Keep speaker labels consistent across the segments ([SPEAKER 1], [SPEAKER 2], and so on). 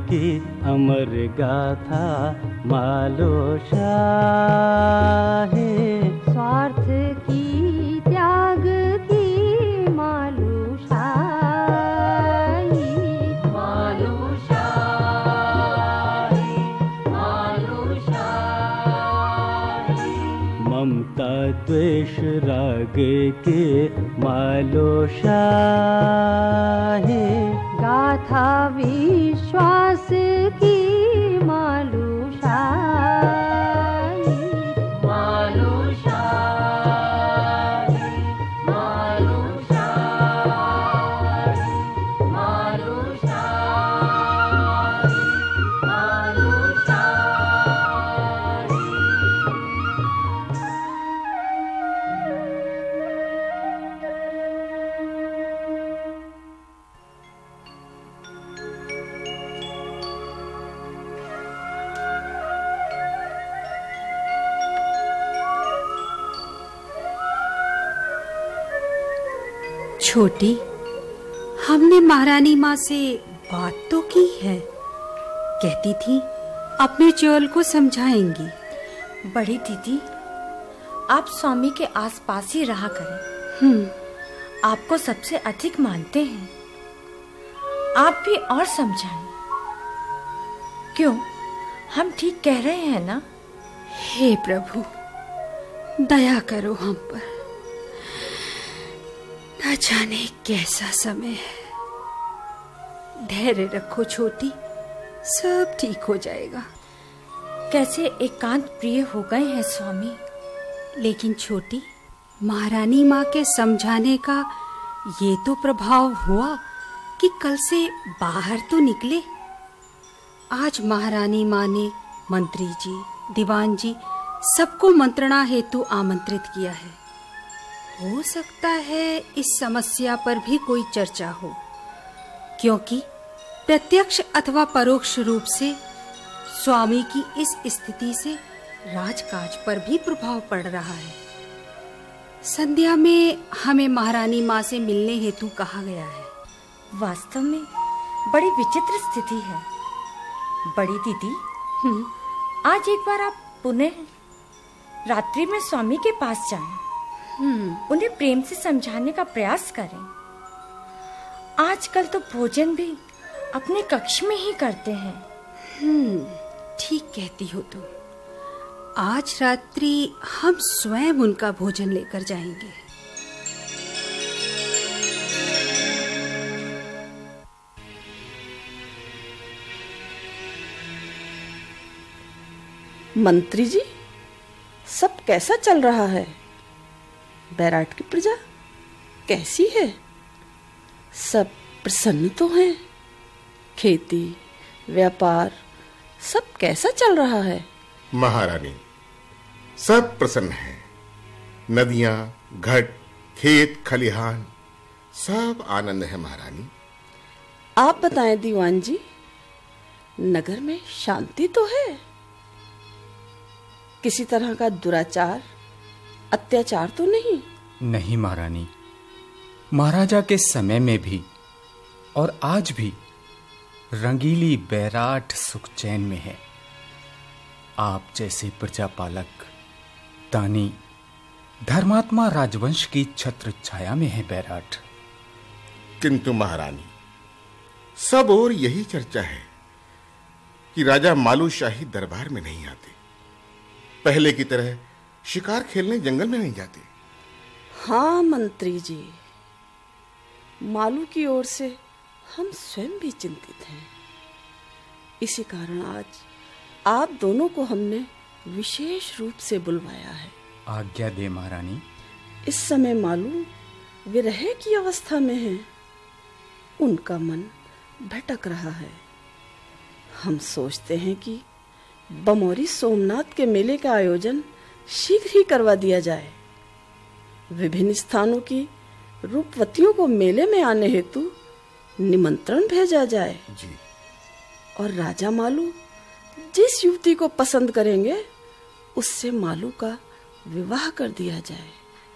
[SPEAKER 1] की अमर गाथा मालो शाही,
[SPEAKER 2] स्वार्थ की त्याग की मालो शाही,
[SPEAKER 3] मालो शाही, मालो शाही।
[SPEAKER 1] ममता द्वेष राग के मालो शाही,
[SPEAKER 2] गाथा विश्वास की मालो शाही,
[SPEAKER 3] मालो शाही, मालो शाही, मालो शाही, मालो शाही।
[SPEAKER 4] छोटी, हमने महारानी माँ से बात तो की है, कहती थी अपने चोल को समझाएंगी।
[SPEAKER 5] बड़ी दीदी, आप स्वामी के आसपास ही रहा करें। आपको सबसे अधिक मानते हैं, आप भी और समझाएं। क्यों, हम ठीक कह रहे हैं ना?
[SPEAKER 4] हे प्रभु, दया करो हम पर। न जाने कैसा समय है। धैर्य रखो छोटी, सब ठीक हो जाएगा।
[SPEAKER 5] कैसे एकांत प्रिय हो गए हैं स्वामी।
[SPEAKER 4] लेकिन छोटी, महारानी माँ के समझाने का ये तो प्रभाव हुआ कि कल से बाहर तो निकले। आज महारानी माँ ने मंत्री जी, दीवान जी सबको मंत्रणा हेतु आमंत्रित किया है। हो सकता है इस समस्या पर भी कोई चर्चा हो, क्योंकि प्रत्यक्ष अथवा परोक्ष रूप से स्वामी की इस स्थिति से राजकाज पर भी प्रभाव पड़ रहा है। संध्या में हमें महारानी माँ से मिलने हेतु कहा गया है।
[SPEAKER 5] वास्तव में बड़ी विचित्र स्थिति है। बड़ी दीदी, आज एक बार आप पुनः रात्रि में स्वामी के पास जाएं। उन्हें प्रेम से समझाने का प्रयास करें। आजकल तो भोजन भी अपने कक्ष में ही करते हैं।
[SPEAKER 4] ठीक कहती हो तुम। आज रात्रि हम स्वयं उनका भोजन लेकर जाएंगे।
[SPEAKER 6] मंत्री जी, सब कैसा चल रहा है? बैराट की प्रजा कैसी है? सब प्रसन्न तो हैं? खेती, व्यापार सब कैसा चल रहा है?
[SPEAKER 7] महारानी, सब प्रसन्न हैं। नदियां, घट, खेत, खलिहान सब आनंद है महारानी।
[SPEAKER 6] आप बताएं दीवान जी, नगर में शांति तो है? किसी तरह का दुराचार, अत्याचार तो नहीं?
[SPEAKER 8] नहीं महारानी, महाराजा के समय में भी और आज भी रंगीली बैराट सुख चैन में है। आप जैसे प्रजापालक, दानी, धर्मात्मा राजवंश की छत्र छाया में है बैराट।
[SPEAKER 7] किंतु महारानी, सब और यही चर्चा है कि राजा मालू शाही दरबार में नहीं आते, पहले की तरह शिकार खेलने जंगल में नहीं जाते।
[SPEAKER 6] हाँ मंत्री जी, मालू की ओर से हम स्वयं भी चिंतित हैं। इसी कारण आज आप दोनों को हमने विशेष रूप से बुलवाया है।
[SPEAKER 8] आज्ञा दे महारानी।
[SPEAKER 6] इस समय मालू विरह की अवस्था में है, उनका मन भटक रहा है। हम सोचते हैं कि बमौरी सोमनाथ के मेले का आयोजन शीघ्र ही करवा दिया जाए। विभिन्न स्थानों की रूपवतियों को मेले में आने हेतु निमंत्रण भेजा जाए
[SPEAKER 7] जी।
[SPEAKER 6] और राजा मालू जिस युवती को पसंद करेंगे उससे मालू का विवाह कर दिया जाए।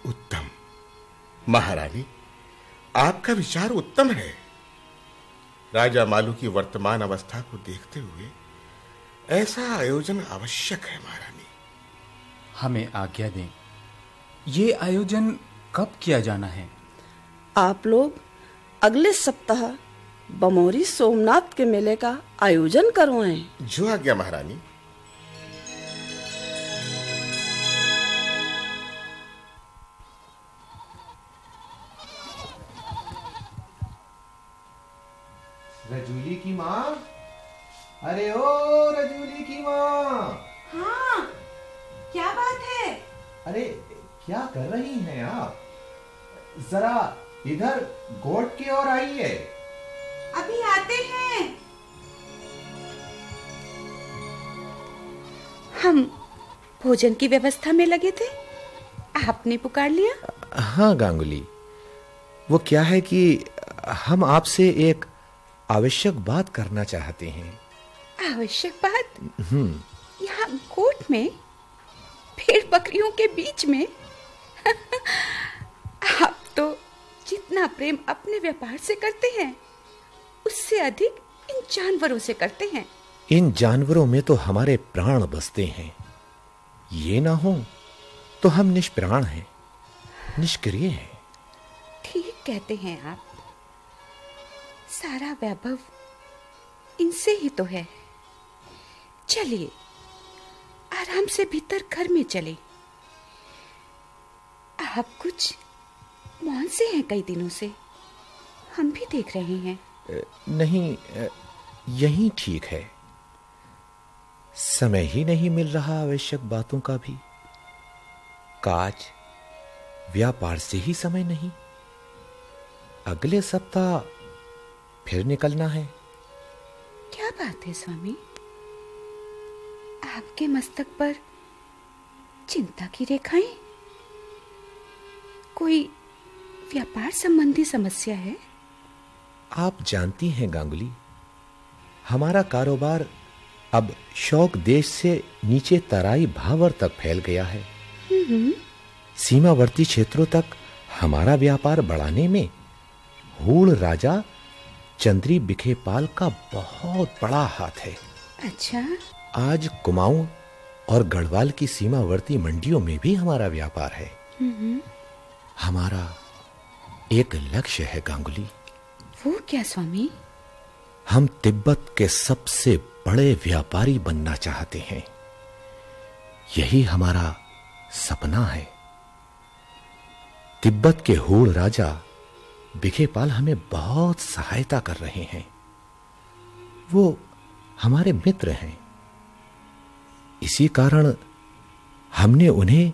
[SPEAKER 7] उत्तम महारानी, आपका विचार उत्तम है। राजा मालू की वर्तमान अवस्था को देखते हुए ऐसा आयोजन आवश्यक है महारानी।
[SPEAKER 8] हमें आज्ञा दें, ये आयोजन कब किया जाना है?
[SPEAKER 6] आप लोग अगले सप्ताह बमोरी सोमनाथ के मेले का आयोजन करवाएं।
[SPEAKER 7] जो आज्ञा महारानी।
[SPEAKER 9] रजूली की माँ, अरे ओ रजूली की माँ।
[SPEAKER 10] हाँ, क्या बात है?
[SPEAKER 9] अरे क्या कर रही हैं आप? जरा इधर गोट की ओर आइए।
[SPEAKER 10] अभी आते हैं। हम भोजन की व्यवस्था में लगे थे, आपने पुकार लिया।
[SPEAKER 9] हाँ गांगुली, वो क्या है कि हम आपसे एक आवश्यक बात करना चाहते हैं।
[SPEAKER 10] आवश्यक बात? यहाँ गोट में, भेड़ बकरियों के बीच में? आप तो जितना प्रेम अपने व्यापार से करते हैं, उससे अधिक इन जानवरों से करते हैं।
[SPEAKER 9] इन जानवरों में तो हमारे प्राण बसते हैं। ये ना हो तो हम निष्प्राण हैं, निष्क्रिय हैं।
[SPEAKER 10] ठीक कहते हैं आप। सारा वैभव इनसे ही तो है। चलिए आराम से भीतर घर में चले। आप कुछ मौन से हैं कई दिनों से, हम भी देख रहे हैं।
[SPEAKER 9] नहीं, यही ठीक है। समय ही नहीं मिल रहा आवश्यक बातों का भी। काज व्यापार से ही समय नहीं। अगले सप्ताह फिर निकलना है।
[SPEAKER 10] क्या बात है स्वामी, आपके मस्तक पर चिंता की रेखाएं? कोई व्यापार संबंधी समस्या है?
[SPEAKER 9] आप जानती हैं गांगुली, हमारा कारोबार अब शौक देश से नीचे तराई भावर तक फैल गया है। सीमावर्ती क्षेत्रों तक हमारा व्यापार बढ़ाने में हूड़ राजा चंद्री बिखेपाल का बहुत बड़ा हाथ है।
[SPEAKER 10] अच्छा।
[SPEAKER 9] आज कुमाऊं और गढ़वाल की सीमावर्ती मंडियों में भी हमारा व्यापार है। हमारा एक लक्ष्य है गांगुली।
[SPEAKER 10] वो क्या स्वामी?
[SPEAKER 9] हम तिब्बत के सबसे बड़े व्यापारी बनना चाहते हैं। यही हमारा सपना है। तिब्बत के हूड़ राजा बिखेपाल हमें बहुत सहायता कर रहे हैं। वो हमारे मित्र हैं। इसी कारण हमने उन्हें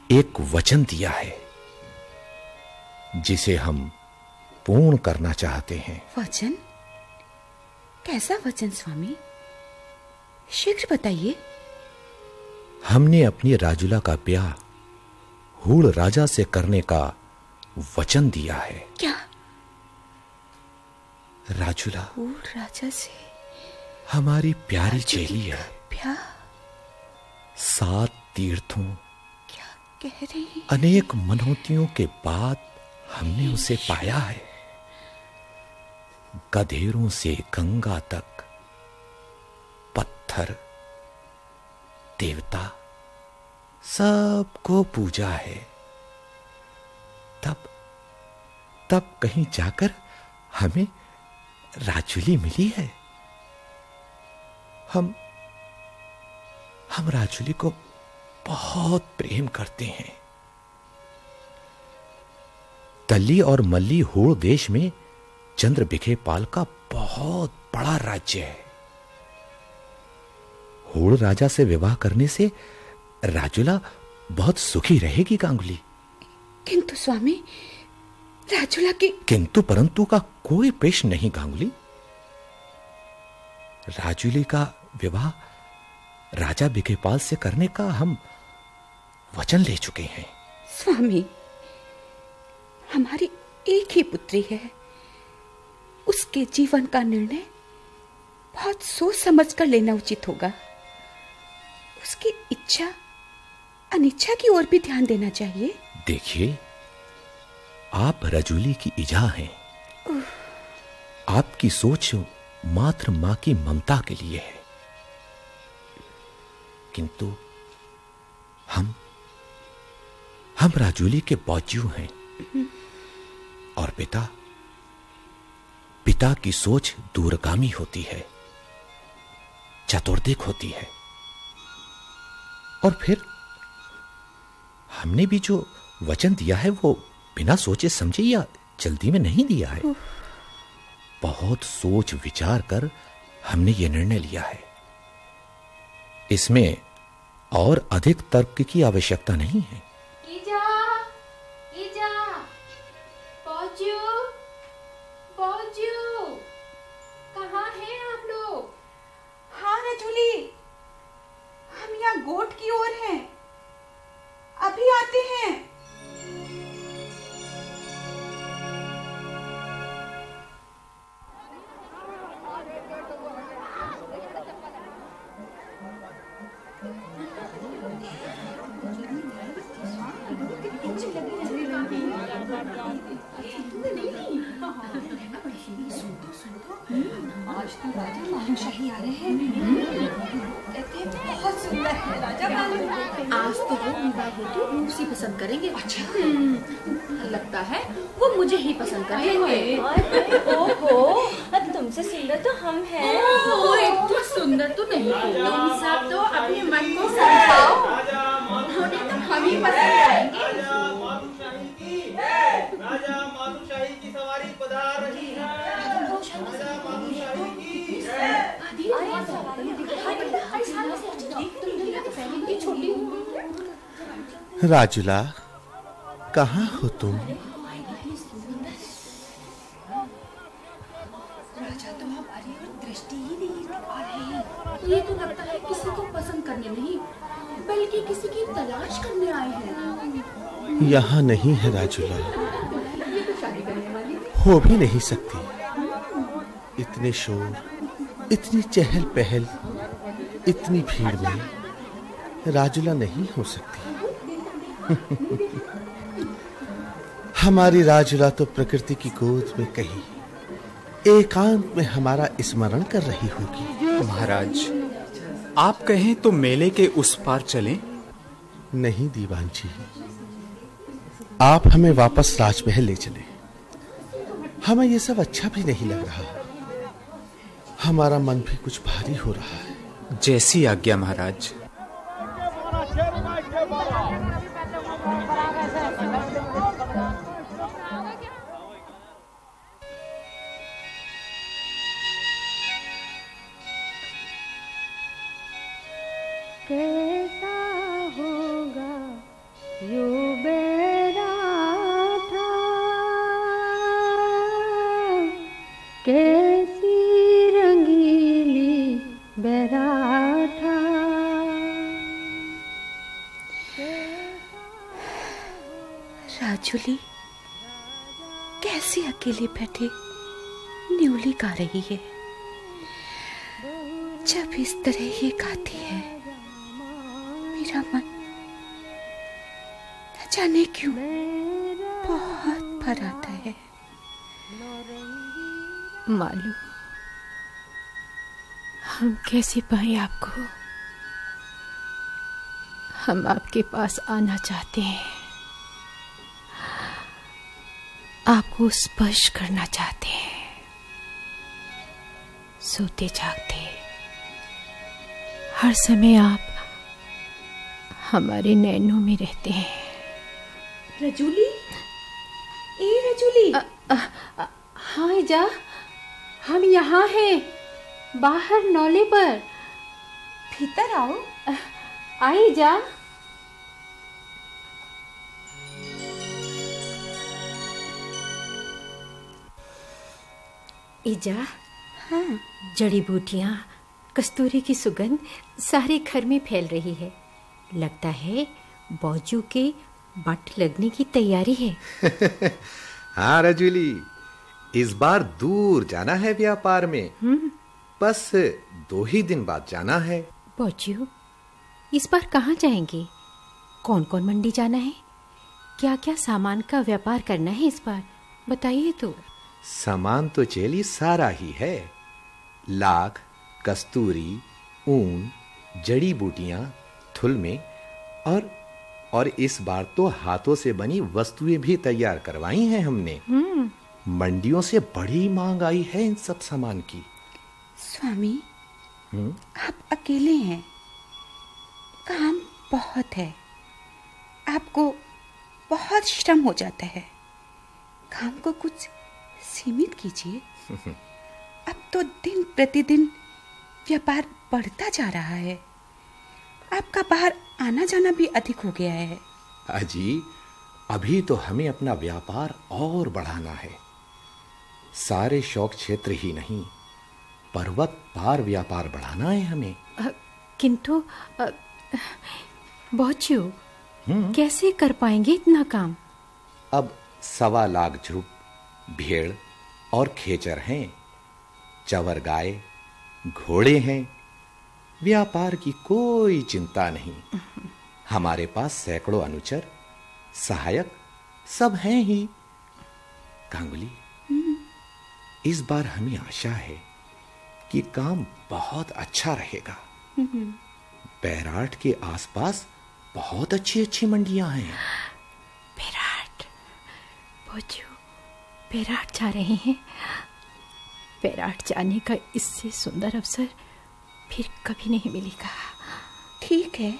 [SPEAKER 9] एक वचन दिया है जिसे हम पूर्ण करना चाहते हैं।
[SPEAKER 10] वचन? कैसा वचन स्वामी? शीघ्र बताइए।
[SPEAKER 9] हमने अपनी राजुला का ब्याह हूड़ राजा से करने का वचन दिया है।
[SPEAKER 10] क्या?
[SPEAKER 9] राजुला
[SPEAKER 10] हूड़ राजा से?
[SPEAKER 9] हमारी प्यारी चेली है।
[SPEAKER 10] ब्याह?
[SPEAKER 9] 7 तीर्थों,
[SPEAKER 10] क्या कह रही हैं?
[SPEAKER 9] अनेक मनोतियों के बाद हमने उसे पाया है। गधेरों से गंगा तक, पत्थर, देवता सबको पूजा है। तब कहीं जाकर हमें राजुली मिली है। हम राजुली को बहुत प्रेम करते हैं। तल्ली और मल्ली हूड़ देश में चंद्र बिखेपाल का बहुत बड़ा राज्य है। हूड़ राजा से विवाह करने से राजुला बहुत सुखी रहेगी गांगुली।
[SPEAKER 10] किंतु स्वामी, राजुला की
[SPEAKER 9] किंतु परंतु का कोई प्रश्न नहीं गांगुली। राजुली का विवाह राजा बिखेपाल से करने का हम वचन ले चुके हैं।
[SPEAKER 10] स्वामी, हमारी एक ही पुत्री है। उसके जीवन का निर्णय बहुत सोच समझ कर लेना उचित होगा। उसकी इच्छा अनिच्छा की ओर भी ध्यान देना चाहिए।
[SPEAKER 9] देखिए, आप रजूली की इजा हैं। आपकी सोच मात्र मां की ममता के लिए है, किंतु हम राजूली के बाजू हैं और पिता की सोच दूरगामी होती है, चतुर्दिक होती है। और फिर हमने भी जो वचन दिया है वो बिना सोचे समझे या जल्दी में नहीं दिया है। बहुत सोच विचार कर हमने ये निर्णय लिया है। इसमें और अधिक तर्क की आवश्यकता नहीं है।
[SPEAKER 10] कहाँ हैं आप लोग? हाँ रजूली, हम यहाँ गोट की ओर हैं, अभी आते हैं।
[SPEAKER 4] आज तो राजा मालूशाही आ रहे हैं। बहुत सुंदर है राजा मालूम।
[SPEAKER 5] आज तो वो विवाह हेतु रूप से पसंद करेंगे। अच्छा, लगता है वो मुझे ही पसंद करेंगे।
[SPEAKER 3] ओहो, तुमसे सुंदर तो हम हैं।
[SPEAKER 5] इतना सुंदर तो नहीं। तुम सब तो अपने मन को समझाओ, उन्हें तो हम ही पसंद करेंगे।
[SPEAKER 11] राजा मालूशाही की सवारी पधार रही है।
[SPEAKER 9] राजुला, कहाँ हो तुम?
[SPEAKER 4] राजा तो हमारी ओर दृष्टि ही नहीं आ रहे हैं।
[SPEAKER 5] ये तो लगता है किसी को पसंद करने नहीं, बल्कि किसी की तलाश करने आए हैं।
[SPEAKER 9] यहाँ नहीं है राजुला, हो भी नहीं सकती। इतने शोर, इतनी चहल पहल, इतनी भीड़ में राजुला नहीं हो सकती। हमारी राजुला तो प्रकृति की गोद में कहीं एकांत में हमारा स्मरण कर रही होगी।
[SPEAKER 8] महाराज, आप कहें तो मेले के उस पार चलें?
[SPEAKER 9] नहीं दीवान जी, आप हमें वापस राजमहल ले चले। हमें ये सब अच्छा भी नहीं लग रहा, हमारा मन भी कुछ भारी हो रहा है।
[SPEAKER 8] जैसी आज्ञा महाराज।
[SPEAKER 2] कैसा होगा यूं बैराठा, कैसी रंगीली बैराठा।
[SPEAKER 10] राजुली कैसी अकेली बैठी न्यूली गा रही है। जब इस तरह ये गाती है, मेरा मन न जाने क्यों बहुत भर आता है।
[SPEAKER 12] मालू, हम कैसे पाए आपको? हम आपके पास आना चाहते हैं, आपको स्पर्श करना चाहते हैं। सोते जागते हर समय आप हमारे नैनों में रहते हैं।
[SPEAKER 10] रजूली, ए रजूली।
[SPEAKER 12] हाँ इजा, हम यहाँ हैं, बाहर नौले पर।
[SPEAKER 10] भीतर आओ।
[SPEAKER 12] आई जा।
[SPEAKER 5] इजा,
[SPEAKER 10] हाँ,
[SPEAKER 5] जड़ी बूटियां, कस्तूरी की सुगंध सारे घर में फैल रही है। लगता है बौजू के बट लगने की तैयारी है।
[SPEAKER 9] हाँ रजूली, इस बार दूर जाना है व्यापार में। बस 2 ही दिन बाद जाना है।
[SPEAKER 5] बौजू, इस बार कहाँ जाएंगे? कौन कौन मंडी जाना है? क्या क्या सामान का व्यापार करना है इस बार? बताइए तो।
[SPEAKER 9] सामान तो चेली सारा ही है। लाख, कस्तूरी, ऊन, जड़ी बूटियां, थुलमे और इस बार तो हाथों से बनी वस्तुएं भी तैयार करवाई हैं हमने। मंडियों से बड़ी मांग आई है इन सब सामान की।
[SPEAKER 10] स्वामी, आप अकेले हैं, काम बहुत है, आपको बहुत श्रम हो जाता है। काम को कुछ सीमित कीजिए। अब तो दिन प्रतिदिन व्यापार बढ़ता जा रहा है, आपका बाहर आना जाना भी अधिक हो गया है।
[SPEAKER 9] अजी, अभी तो हमें अपना व्यापार और बढ़ाना है। सारे शौक क्षेत्र ही नहीं, पर्वत पार व्यापार बढ़ाना है हमें।
[SPEAKER 12] किंतु बच्चू, कैसे कर पाएंगे इतना काम?
[SPEAKER 9] अब 1.25 लाख झुप, भेड़ और खेचर हैं, चवर गाय, घोड़े हैं। व्यापार की कोई चिंता नहीं। हमारे पास सैकड़ों अनुचर, सहायक सब हैं ही। गांगुली, इस बार हमें आशा है कि काम बहुत अच्छा रहेगा। बैराट के आसपास बहुत अच्छी अच्छी मंडियां हैं।
[SPEAKER 12] बैराट, बच्चू, बैराट जा रहे हैं। बैराट जाने का इससे सुंदर अवसर फिर कभी नहीं मिलेगा।
[SPEAKER 10] ठीक है,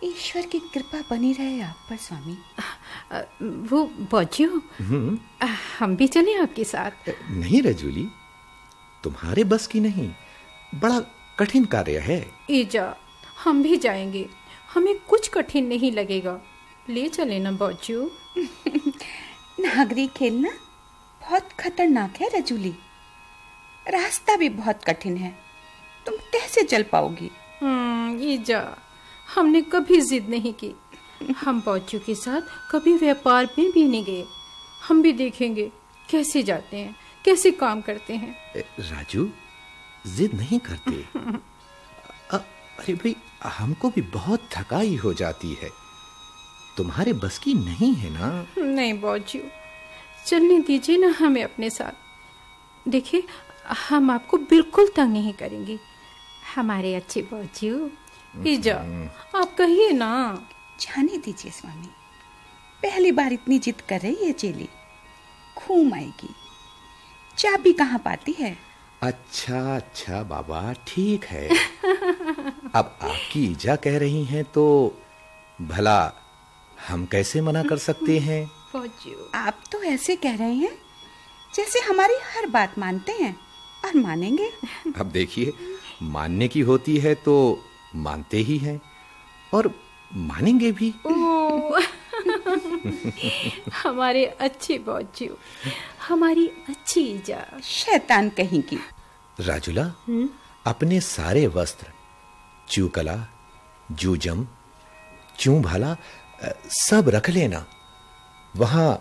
[SPEAKER 10] ईश्वर की कृपा बनी रहे आप पर स्वामी।
[SPEAKER 12] वो बच्चू, हम भी चलें आपके साथ?
[SPEAKER 9] नहीं रजूली, तुम्हारे बस की नहीं, बड़ा कठिन कार्य है।
[SPEAKER 12] ईजा, हम भी जाएंगे, हमें कुछ कठिन नहीं लगेगा। ले चले ना बच्चू।
[SPEAKER 10] नागरी खेलना बहुत खतरनाक है रजूली, रास्ता भी बहुत कठिन है, तुम कैसे चल पाओगी?
[SPEAKER 12] ईजा, हमने कभी जिद नहीं की। हम बच्चू के साथ कभी व्यापार में भी नहीं गए। हम भी देखेंगे कैसे जाते हैं, कैसे काम करते हैं।
[SPEAKER 9] राजू, जिद नहीं करते। अरे भाई, हमको भी बहुत थकाई हो जाती है, तुम्हारे बस की नहीं है ना?
[SPEAKER 12] नहीं बच्चू, चलने दीजिए ना हमें अपने साथ। देखिए, हम आपको बिल्कुल तंग नहीं करेंगे, हमारे अच्छे बच्चू। ईजा, आप कहिए ना।
[SPEAKER 10] जाने दीजिए स्वामी, पहली बार इतनी जिद कर रही है चेली, घूम आएगी। चाबी कहाँ पाती है?
[SPEAKER 9] अच्छा बाबा, ठीक है। अब आपकी ईजा कह रही हैं तो भला हम कैसे मना कर सकते हैं?
[SPEAKER 10] आप तो ऐसे कह रहे हैं जैसे हमारी हर बात मानते हैं और मानेंगे।
[SPEAKER 9] अब देखिए, मानने की होती है तो मानते ही हैं और मानेंगे भी।
[SPEAKER 12] हमारे अच्छे बच्चू, हमारी अच्छी ईजा।
[SPEAKER 10] शैतान कहीं की।
[SPEAKER 9] राजुला, अपने सारे वस्त्र, चूकला, जूजम, चूं भाला सब रख लेना, वहां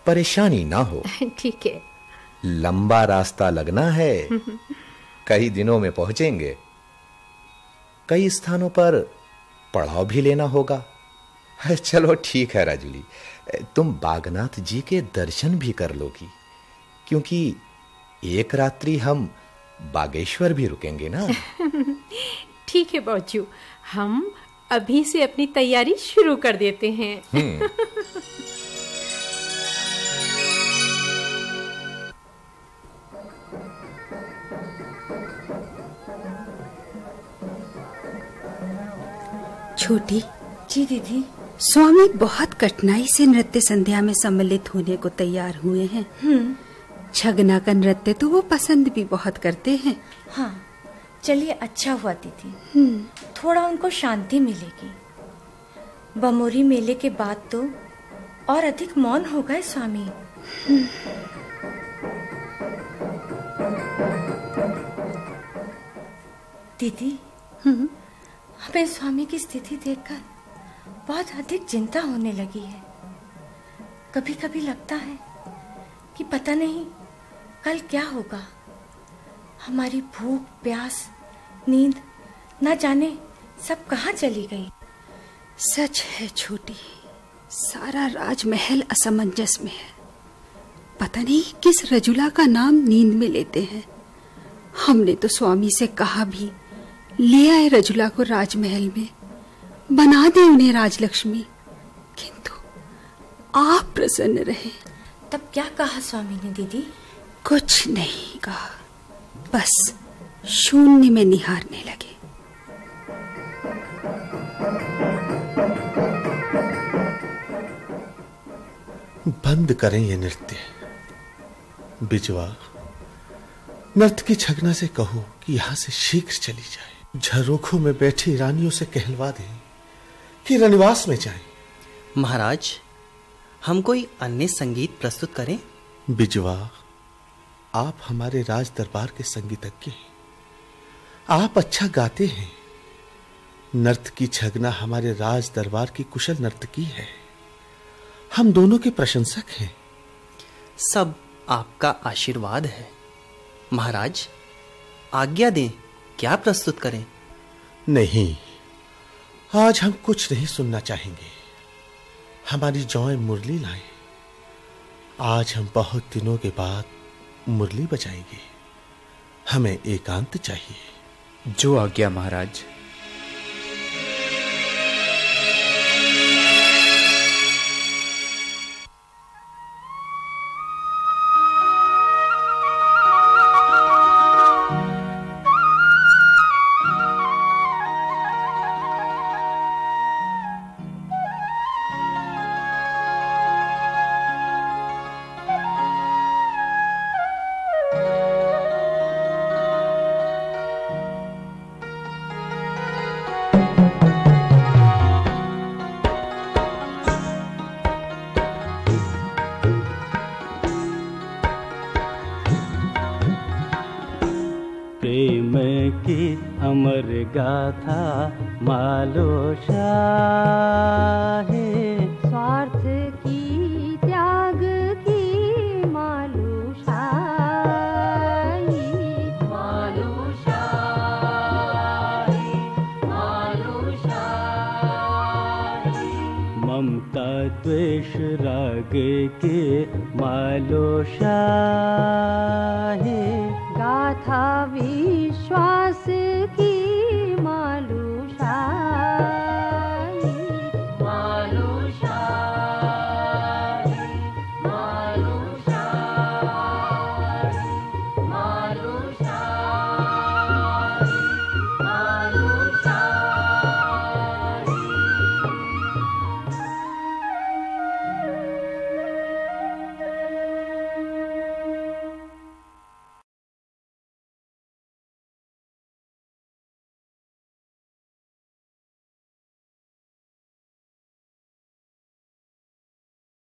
[SPEAKER 9] परेशानी ना हो।
[SPEAKER 12] ठीक है।
[SPEAKER 9] लंबा रास्ता लगना है, कई दिनों में पहुंचेंगे। कई स्थानों पर पड़ाव भी लेना होगा। चलो ठीक है राजुली, तुम बागनाथ जी के दर्शन भी कर लोगी, क्योंकि एक रात्रि हम बागेश्वर भी रुकेंगे ना।
[SPEAKER 12] ठीक है बच्चू, हम अभी से अपनी तैयारी शुरू कर देते हैं।
[SPEAKER 4] छोटी
[SPEAKER 5] जी दीदी।
[SPEAKER 4] स्वामी बहुत कठिनाई से नृत्य संध्या में सम्मिलित होने को तैयार हुए हैं। छगना का नृत्य तो वो पसंद भी बहुत करते हैं।
[SPEAKER 5] हाँ, चलिए अच्छा हुआ दीदी, थोड़ा उनको शांति मिलेगी। बमोरी मेले के बाद तो और अधिक मौन हो गए स्वामी। दीदी, हमें स्वामी की स्थिति देखकर बहुत अधिक चिंता होने लगी है। कभी कभी लगता है कि पता नहीं कल क्या होगा। हमारी भूख, प्यास, नींद न जाने सब कहाँ चली गई।
[SPEAKER 4] सच है छोटी, सारा राजमहल असमंजस में है। पता नहीं किस रजुला का नाम नींद में लेते हैं। हमने तो स्वामी से कहा भी, ले आए रजुला को राजमहल में, बना दे उन्हें राजलक्ष्मी, किंतु आप प्रसन्न रहे।
[SPEAKER 5] तब क्या कहा स्वामी ने दीदी?
[SPEAKER 4] कुछ नहीं कहा, बस शून्य में निहारने लगे।
[SPEAKER 9] बंद करें ये नृत्य। बिजवा, नर्तकी छगना से कहो कि यहां से शीघ्र चली जाए। झरोखों में बैठी रानियों से कहलवा दें कि रनिवास में जाएं।
[SPEAKER 13] महाराज, हम कोई अन्य संगीत प्रस्तुत करें?
[SPEAKER 9] बिजवा, आप हमारे राज दरबार के संगीतज्ञ हैं, आप अच्छा गाते हैं। नर्तकी छगना हमारे राज दरबार की कुशल नर्तकी है, हम दोनों के प्रशंसक हैं।
[SPEAKER 13] सब आपका आशीर्वाद है। महाराज, आज्ञा दें, क्या प्रस्तुत करें?
[SPEAKER 9] नहीं, आज हम कुछ नहीं सुनना चाहेंगे। हमारी जौएं मुरली लाएं। आज हम बहुत दिनों के बाद मुरली बजाएंगे। हमें एकांत चाहिए।
[SPEAKER 8] जो आज्ञा महाराज।
[SPEAKER 1] प्रेम की अमर गाथा मालो शाहे,
[SPEAKER 2] स्वार्थ की त्याग की मालो शाही, मालो शाही, मालो शाही।
[SPEAKER 1] ममता द्वेष राग के मालो शाहे,
[SPEAKER 2] गाथा विश्वास की